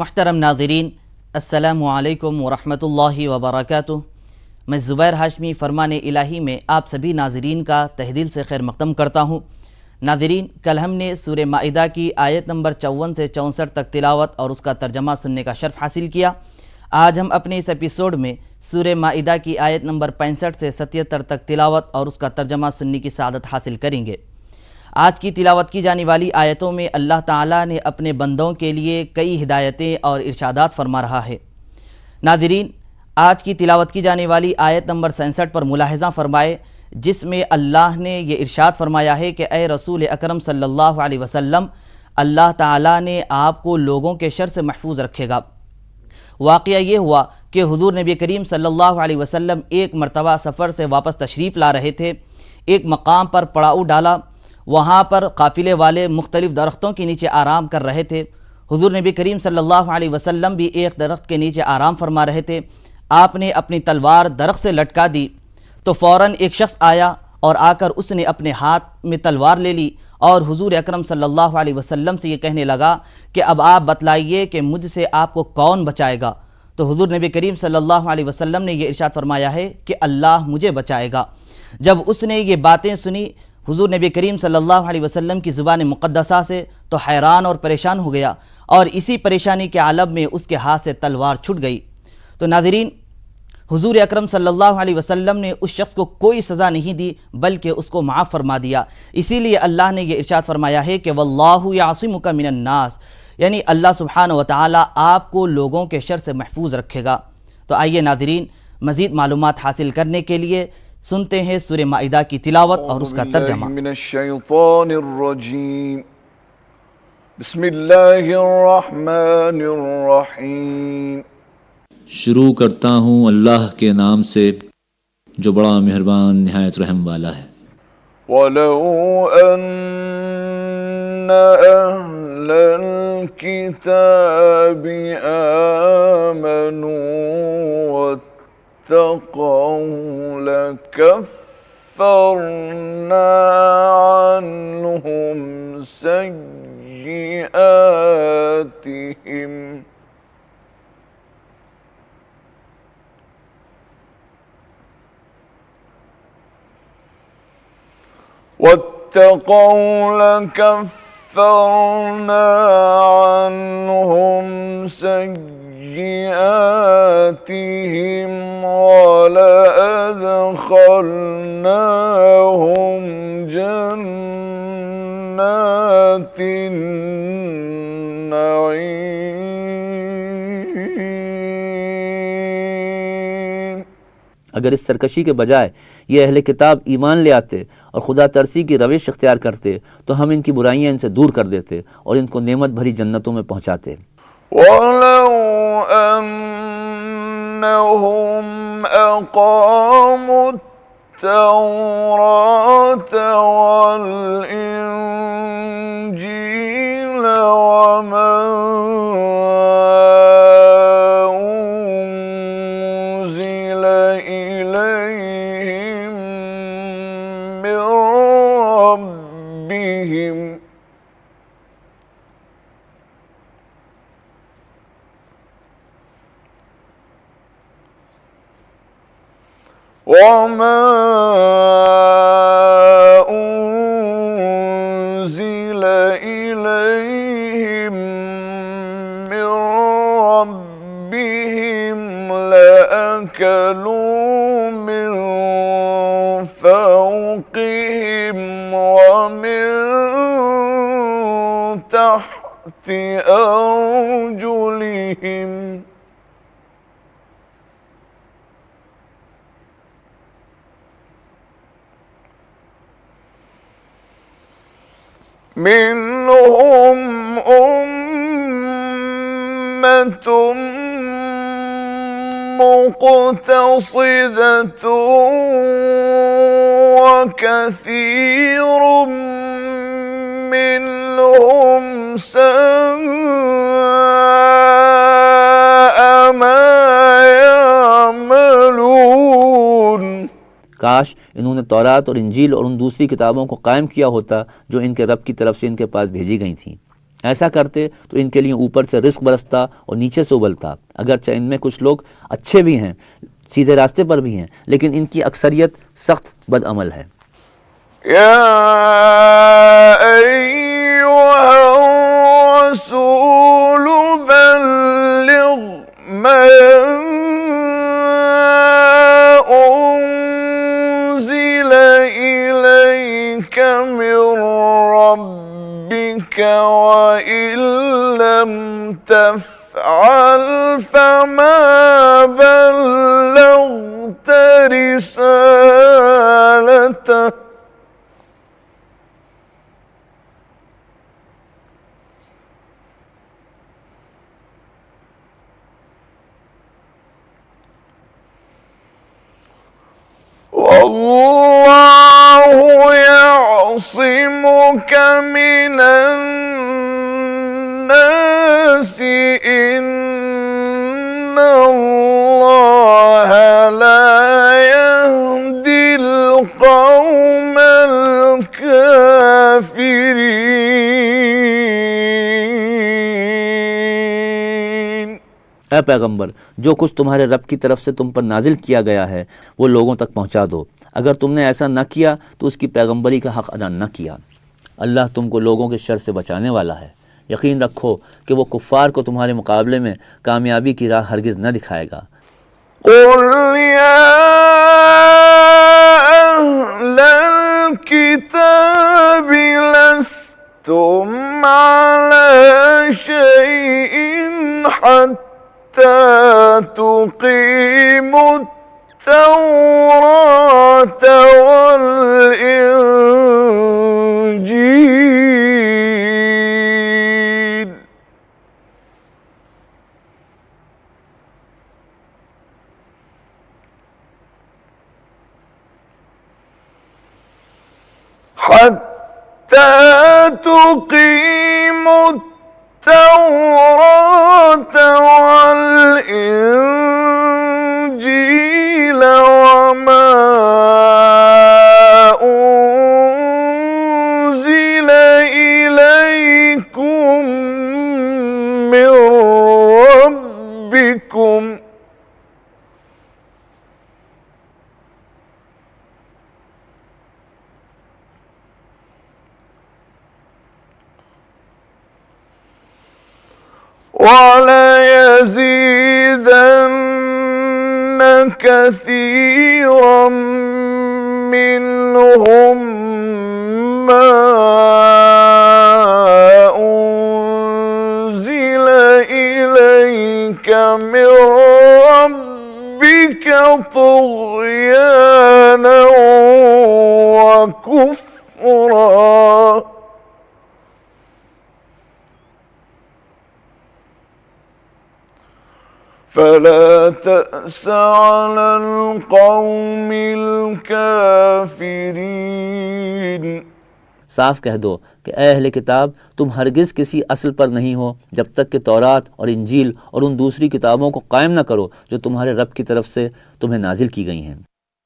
मुहतरम नाज़रीन, अस्सलामु अलैकुम वरहमतुल्लाहि वबरकातुहू। मैं ज़ुबैर हाशमी फ़रमान ए इलाही में आप सभी नाज़रीन का तहदिल से खैर मक़दम करता हूँ। नाज़रीन, कल हमने सूरह माइदा की आयत नंबर 54 से 64 तक तिलावत और उसका तर्जमा सुनने का शर्फ़ हासिल किया। आज हम अपने इस एपिसोड में सूरह माइदा की आयत नंबर 65 से 77 तक तिलावत और उसका तर्जमा सुनने की सआदत हासिल करेंगे। आज की तिलावत की जाने वाली आयतों में अल्लाह ताला ने अपने बंदों के लिए कई हिदायतें और इरशादात फरमा रहा है। नाज़रीन, आज की तिलावत की जाने वाली आयत नंबर 67 पर मुलाहिज़ा फ़रमाए, जिसमें अल्लाह ने ये इरशाद फरमाया है कि ए रसूल अकरम सल्लल्लाहु अलैहि वसल्लम, अल्लाह ताला ने आपको लोगों के शर से महफूज रखेगा। वाक़या ये हुआ कि हुज़ूर नबी करीम सल्लल्लाहु अलैहि वसल्लम एक मरतबा सफ़र से वापस तशरीफ़ ला रहे थे। एक मकाम पर पड़ाव डाला, वहाँ पर काफ़िले वाले मुख्तलिफ़ दरख्तों के नीचे आराम कर रहे थे। हुज़ूर नबी करीम सल्लल्लाहु अलैहि वसल्लम भी एक दरख्त के नीचे आराम फरमा रहे थे। आपने अपनी तलवार दरख्त से लटका दी तो फ़ौरन एक शख्स आया और आकर उसने अपने हाथ में तलवार ले ली और हुज़ूर अकरम सल्लल्लाहु अलैहि वसल्लम से ये कहने लगा कि अब आप बतलाइए कि मुझसे आपको कौन बचाएगा। तो हुज़ूर नबी करीम सल्लल्लाहु अलैहि वसल्लम ने ये इरशाद फरमाया है कि अल्लाह मुझे बचाएगा। जब उसने ये बातें सुनी हुज़ूर नबी करीम सल्लल्लाहु अलैहि वसल्लम की ज़ुबान मुक़द्दसा से, तो हैरान और परेशान हो गया और इसी परेशानी के आलम में उसके हाथ से तलवार छूट गई। तो नाज़रीन, हुज़ूर अकरम सल्लल्लाहु अलैहि वसल्लम ने उस शख्स को कोई सज़ा नहीं दी बल्कि उसको माफ़ फरमा दिया। इसीलिए अल्लाह ने यह इरशाद फरमाया है कि वल्लाहु यासिमुका मिनन नास, यानी अल्लाह सुब्हानहु व तआला आपको लोगों के शर से महफूज रखेगा। तो आइए नाज़रीन, मज़ीद मालूमात हासिल करने के लिए सुनते हैं सूरह माइदा की तिलावत और उसका तर्जमा। बिस्मिल्लाहिर्रहमानिर्रहीम। शुरू करता हूँ अल्लाह के नाम से जो बड़ा मेहरबान निहायत रहम वाला है। वलौ अन्ना अहलल किताबि आमनू वत्तक़ौ लकफ़्फ़रना अन्हुम सय्यिआतिहिम वत्तक़ौ लकफ़्फ़रना अन्हुम सय्यिआतिहिम वलअदख़लनाहुम जन्नातिन नईम। अगर इस सरकशी के बजाय ये अहले किताब ईमान ले आते और खुदा तरसी की रविश इख्तियार करते तो हम इनकी बुराइयां इनसे दूर कर देते और इनको नेमत भरी जन्नतों में पहुंचाते। वलौ अन्नहुम अक़ामुत्तौरात वल इंजील वमा उन्ज़िल इलैहिम मिन रब्बिहिम वमा उन्ज़िल इलैहिम मिन रब्बिहिम लअकलू मिन फ़ौक़िहिम वमिन तहति अर्जुलिहिम मिनहुम उम्मतुम मुक़तसिदतुन व कसीरुम मिनहुम सअ मा यअमलून। काश इन्होंने तौरात और इंजील और उन दूसरी किताबों को कायम किया होता जो इनके रब की तरफ से इनके पास भेजी गई थीं। ऐसा करते तो इनके लिए ऊपर से रिस्क बरसता और नीचे से उबलता। अगरचे इनमें कुछ लोग अच्छे भी हैं, सीधे रास्ते पर भी हैं, लेकिन इनकी अक्सरियत सख्त बदअमल है। يا أيها الرسول بلغ ما أنزل إليك من ربك وإن لم تفعل فما بلغت رسالته والله يعصمك من الناس إن الله لا يهدي القوم الكافرين। ऐ पैगंबर, जो कुछ तुम्हारे रब की तरफ से तुम पर नाजिल किया गया है वो लोगों तक पहुंचा दो। अगर तुमने ऐसा न किया तो उसकी पैगंबरी का हक़ अदा न किया। अल्लाह तुमको लोगों के शर से बचाने वाला है। यकीन रखो कि वो कुफ़ार को तुम्हारे मुकाबले में कामयाबी की राह हरगिज़ न दिखाएगा। قل يا أهل الكتاب لستم على شيء حتى تقيموا التوراة والإنجيل حتى تقيموا التوراة والإنجيل وما أنزل إليكم من ربكم وليزيدن كثيرا منهم ما أنزل إليك من ربك طغيانا وكفرا فلا تأس على القوم الكافرين। साफ कह दो कि ऐ अहले किताब, तुम हरगिज़ किसी असल पर नहीं हो जब तक कि तौरात और इंजील और उन दूसरी किताबों को कायम न करो जो तुम्हारे रब की तरफ से तुम्हें नाजिल की गई हैं।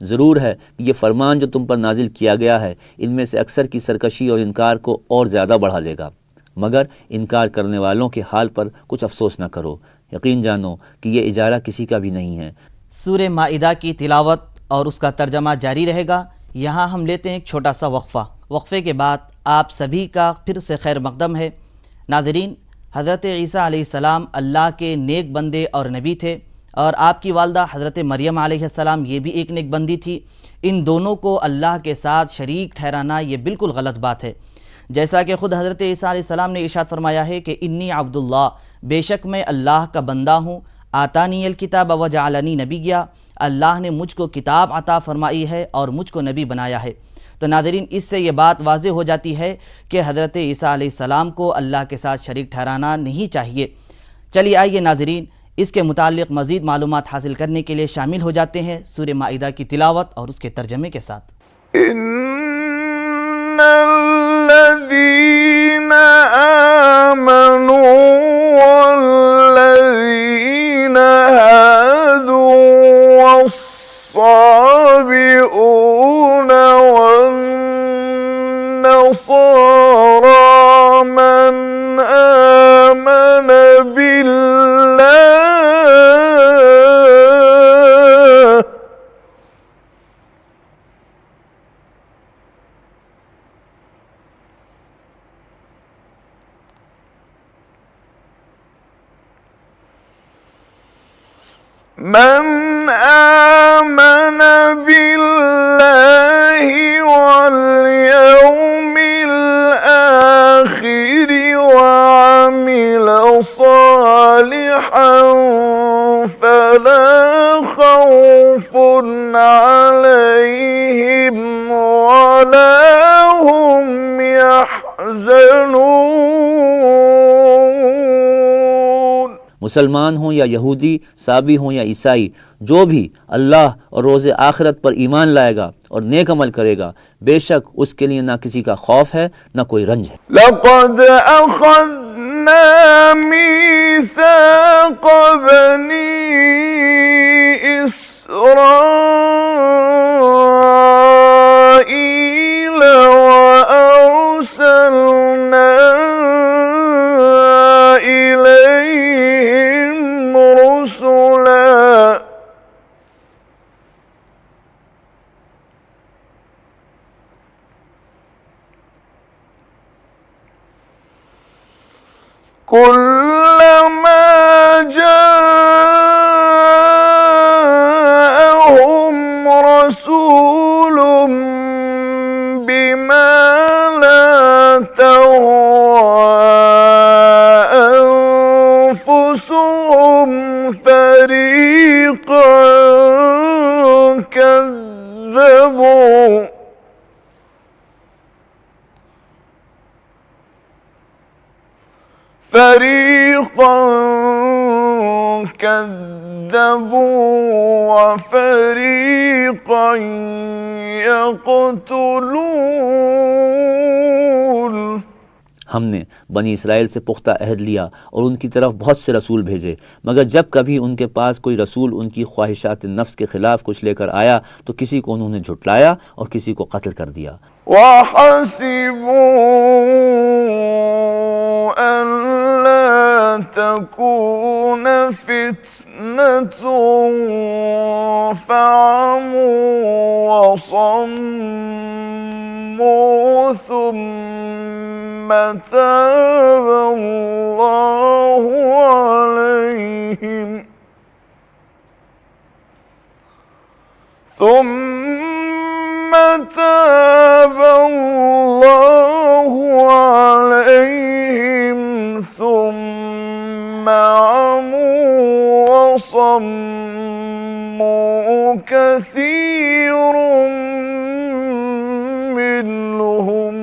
ज़रूर है कि ये फरमान जो तुम पर नाजिल किया गया है इनमें से अक्सर की सरकशी और इनकार को और ज़्यादा बढ़ा देगा, मगर इनकार करने वालों के हाल पर कुछ अफसोस न करो। यकीन जानो कि ये इजारा किसी का भी नहीं है। सूरह माइदा की तिलावत और उसका तर्जमा जारी रहेगा। यहाँ हम लेते हैं एक छोटा सा वक्फ़ा। वक्फ़े के बाद आप सभी का फिर से खैर मक़दम है। नाज़रीन, हज़रत ईसा अलैहिस्सलाम अल्लाह के नेक बंदे और नबी थे और आपकी वालदा हज़रत मरियम अलैहिस्सलाम ये भी एक नेक बंदी थी। इन दोनों को अल्लाह के साथ शरीक ठहराना ये बिल्कुल गलत बात है। जैसा कि ख़ुद हज़रत ईसा अलैहिस्सलाम ने इरशाद फरमाया है कि इन्नी अब्दुल्लाह, बेशक मैं अल्लाह का बंदा हूँ। आतानी अल किताब व जअलनी नबिय्या, अल्लाह ने मुझको किताब अता फरमाई है और मुझको नबी बनाया है। तो नाज़रीन, इससे ये बात वाज़ेह हो जाती है कि हज़रत ईसा अलैहिस्सलाम को अल्लाह के साथ शरीक ठहराना नहीं चाहिए। चलिए आइए नाज़रीन, इसके मुताल्लिक़ मज़ीद मालूमात हासिल करने के लिए शामिल हो जाते हैं सूरह माइदा की तिलावत और उसके तर्जमे के साथ। الذين آمنوا والذين هادوا والصابئون والنصارى من من آمن بالله واليوم الآخر وعمل صالحا فلا خوف عليهم ولا هم يحزنون. مسلمان ہوں یا یہودی، صابی ہوں یا عیسائی، جو بھی اللہ اور روز آخرت پر ایمان لائے گا اور نیک عمل کرے گا، بے شک اس کے لیے نہ کسی کا خوف ہے نہ کوئی رنج ہے۔ لقد أخذنا ميثاق بني إسرائيل وأرسلنا إليهم رسلا كلما جاءهم رسول بما لا تهوى أنفسهم فريقا كذبوا وفريقا يقتلون۔ ہم نے بنی اسرائیل سے پختہ عہد لیا اور ان کی طرف بہت سے رسول بھیجے، مگر جب کبھی ان کے پاس کوئی رسول ان کی خواہشات نفس کے خلاف کچھ لے کر آیا تو کسی کو انہوں نے جھٹلایا اور کسی کو قتل کر دیا۔ وحسبوا ألا تكون فتنة فعموا وصموا ثم تاب الله عليهم ثم تاب الله عليهم ثم عموا وصموا كثير منهم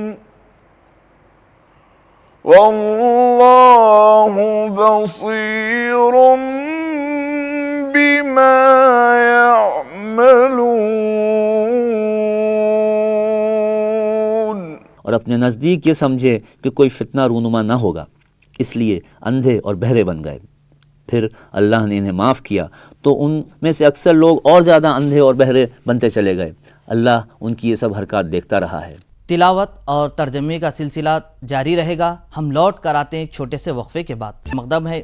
والله بصير بما يعملون۔ اور اپنے نزدیک یہ سمجھے کہ کوئی فتنہ رونما نہ ہوگا، اس لیے اندھے اور بہرے بن گئے۔ پھر اللہ نے انہیں معاف کیا تو ان میں سے اکثر لوگ اور زیادہ اندھے اور بہرے بنتے چلے گئے۔ اللہ ان کی یہ سب حرکات دیکھتا رہا ہے۔ تلاوت اور ترجمے کا سلسلہ جاری رہے گا۔ ہم لوٹ کر آتے ہیں ایک چھوٹے سے وقفے کے بعد۔ مقدم ہے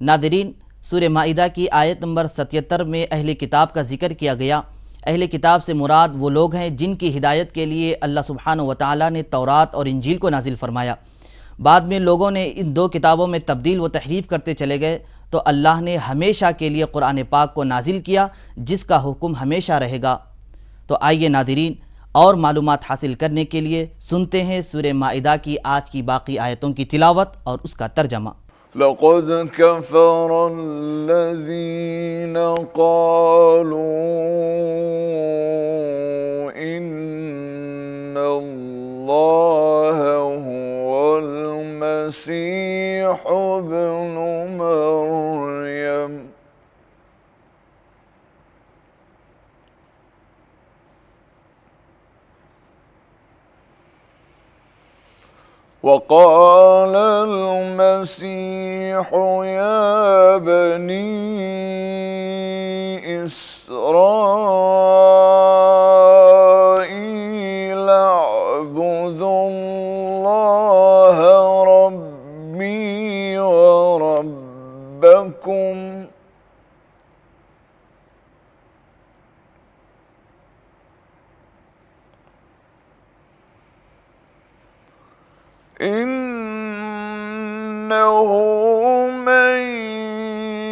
ناظرین، سورہ مائدہ کی آیت نمبر 77 میں اہل کتاب کا ذکر کیا گیا۔ اہل کتاب سے مراد وہ لوگ ہیں جن کی ہدایت کے لیے اللہ سبحانہ و تعالیٰ نے تورات اور انجیل کو نازل فرمایا۔ بعد میں لوگوں نے ان دو کتابوں میں تبدیل و تحریف کرتے چلے گئے تو اللہ نے ہمیشہ کے لیے قرآن پاک کو نازل کیا جس کا حکم ہمیشہ رہے گا۔ تو آئیے ناظرین، اور معلومات حاصل کرنے کے لیے سنتے ہیں سورہ مائدہ کی آج کی باقی آیتوں کی تلاوت اور اس کا ترجمہ۔ لقد كفر الذين قالوا إن الله هو المسيح ابن مريم وقال المسيح يا بني إسرائيل اعبدوا الله ربي وربكم إنه من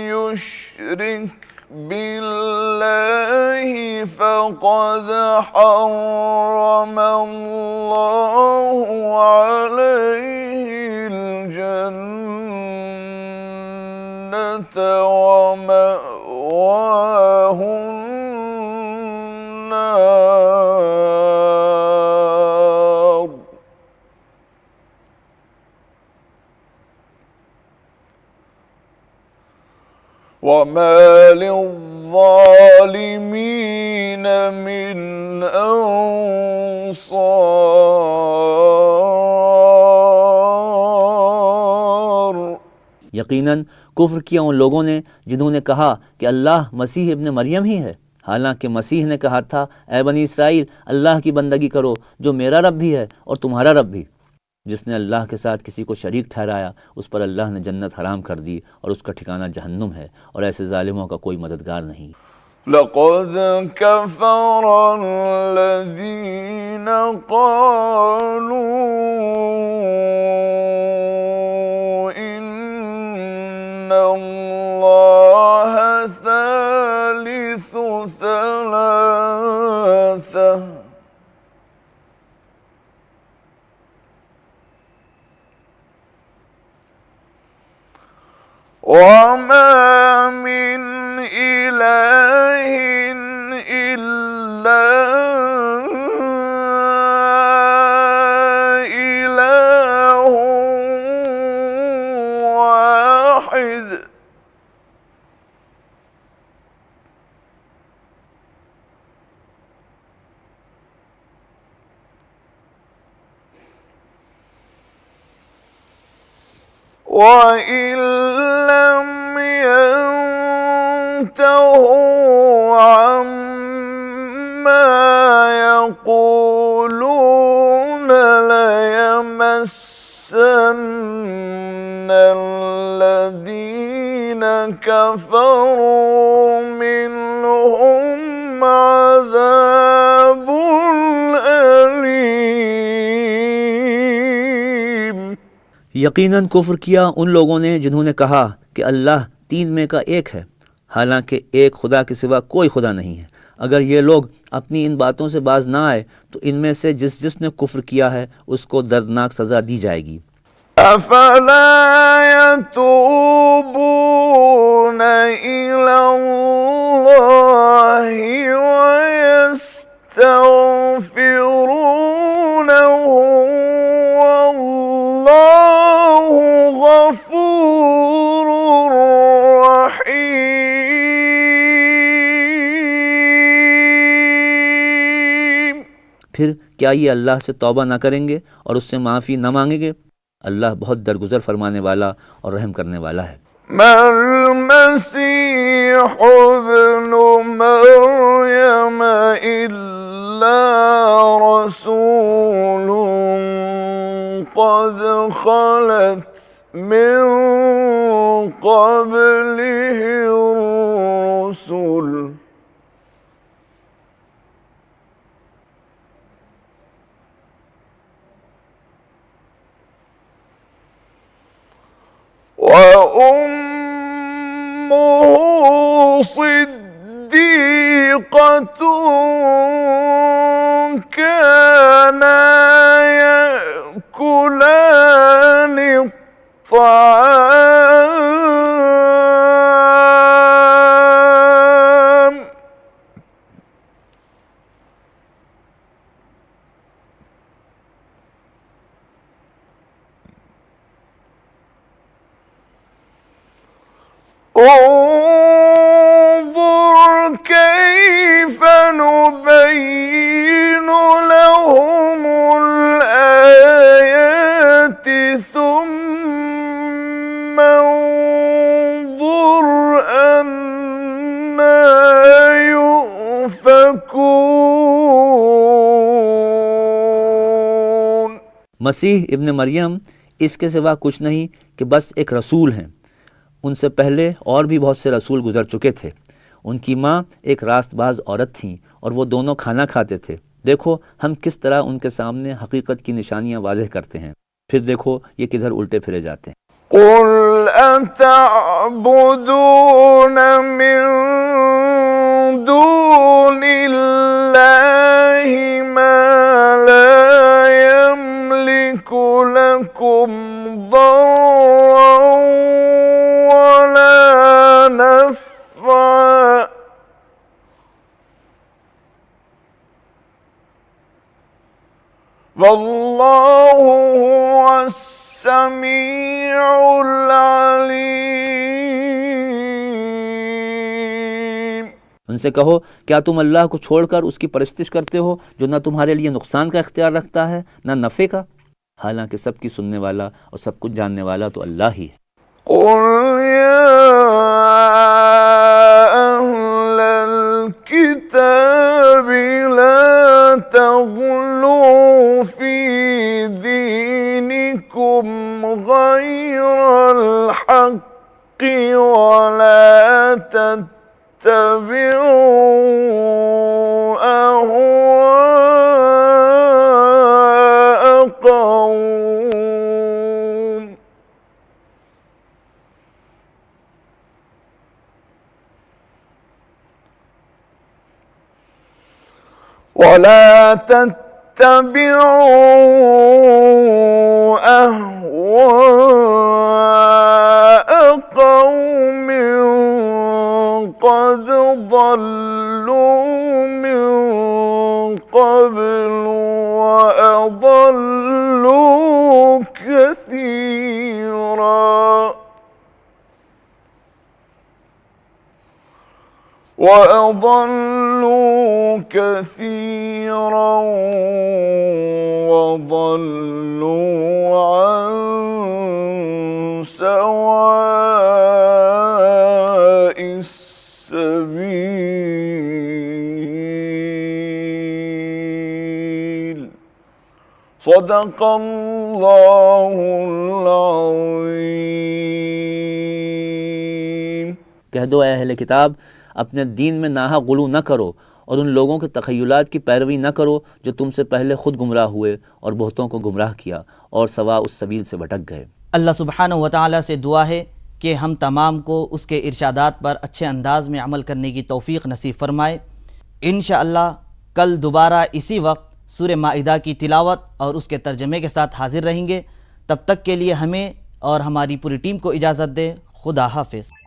يشرك بالله فقد حرم الله عليه الجنة ومأواه النار وما للظالمين من أنصار. यकीनन कुफ्र किया उन लोगों ने जिन्होंने कहा कि अल्लाह मसीह इब्न मरियम ही है, हालांकि मसीह ने कहा था, ऐ बनी इसराइल, अल्लाह की बंदगी करो जो मेरा रब भी है और तुम्हारा रब भी. जिसने अल्लाह के साथ किसी को शरीक ठहराया उस पर अल्लाह ने जन्नत हराम कर दी और उसका ठिकाना जहन्नुम है, और ऐसे जालिमों का कोई मददगार नहीं. لقد كفر الذين قالوا إن الله ثالث ثلاثة وما من إله إلا إله واحد وإن لم ينتهوا عما يقولون ليمسن الذين كفروا منهم عذاب أليم. यकीनन कुफ्र किया उन लोगों ने जिन्होंने कहा कि अल्लाह तीन में का एक है, हालांकि एक खुदा के सिवा कोई खुदा नहीं है. अगर ये लोग अपनी इन बातों से बाज ना आए तो इनमें से जिसने कुफ्र किया है उसको दर्दनाक सज़ा दी जाएगी. أفلا يتوبون إلى الله ويستغفرونه والله غفور رحيم. फिर क्या ये अल्लाह से तौबा ना करेंगे और उससे माफ़ी न मांगेंगे? अल्लाह बहुत दरगुजर फरमाने वाला और रहम करने वाला है. المسيح ابن مريم إلا رسول قد خلت من قبله الرسل وأمه صديقة كانا يأكلان الطعام انظر كيف نبين لهم الآيات ثم انظر أنا يؤفكون. मसीह इब्न मरियम इसके सिवा कुछ नहीं कि बस एक रसूल हैं. उनसे पहले और भी बहुत से रसूल गुजर चुके थे. उनकी माँ एक रास्तबाज औरत थी और वो दोनों खाना खाते थे. देखो हम किस तरह उनके सामने हकीकत की निशानियाँ वाज़ेह करते हैं. फिर देखो ये किधर उल्टे फिरे जाते हैं. قل أتعبدون من دون الله ما لا يملك لكم ضرا ولا نفعا والله هو السميع العليم۔ ان سے کہو کیا تم اللہ کو چھوڑ کر اس کی پرستش کرتے ہو جو نہ تمہارے لیے نقصان کا اختیار رکھتا ہے نہ نفع کا، حالانکہ سب کی سننے والا اور سب کچھ جاننے والا تو اللہ ہی ہے۔ قل يا أهل الكتاب لا تغلوا في دينكم غير الحق ولا تتبعوا أهواء قوم ولا تتبعوا أهواء قوم قد ضلوا من قبل وأضلوا كثيرا وضلوا عن سواء السبيل صدق الله العظيم۔ کہہ دو اے اہل کتاب، اپنے دین میں ناحق غلو نہ کرو اور ان لوگوں کے تخیلات کی پیروی نہ کرو جو تم سے پہلے خود گمراہ ہوئے اور بہتوں کو گمراہ کیا اور سوا اس سبیل سے بھٹک گئے۔ اللہ سبحانہ و تعالیٰ سے دعا ہے کہ ہم تمام کو اس کے ارشادات پر اچھے انداز میں عمل کرنے کی توفیق نصیب فرمائے۔ انشاءاللہ کل دوبارہ اسی وقت سورہ مائدہ کی تلاوت اور اس کے ترجمے کے ساتھ حاضر رہیں گے۔ تب تک کے لیے ہمیں اور ہماری پوری ٹیم کو اجازت دے۔ خدا حافظ۔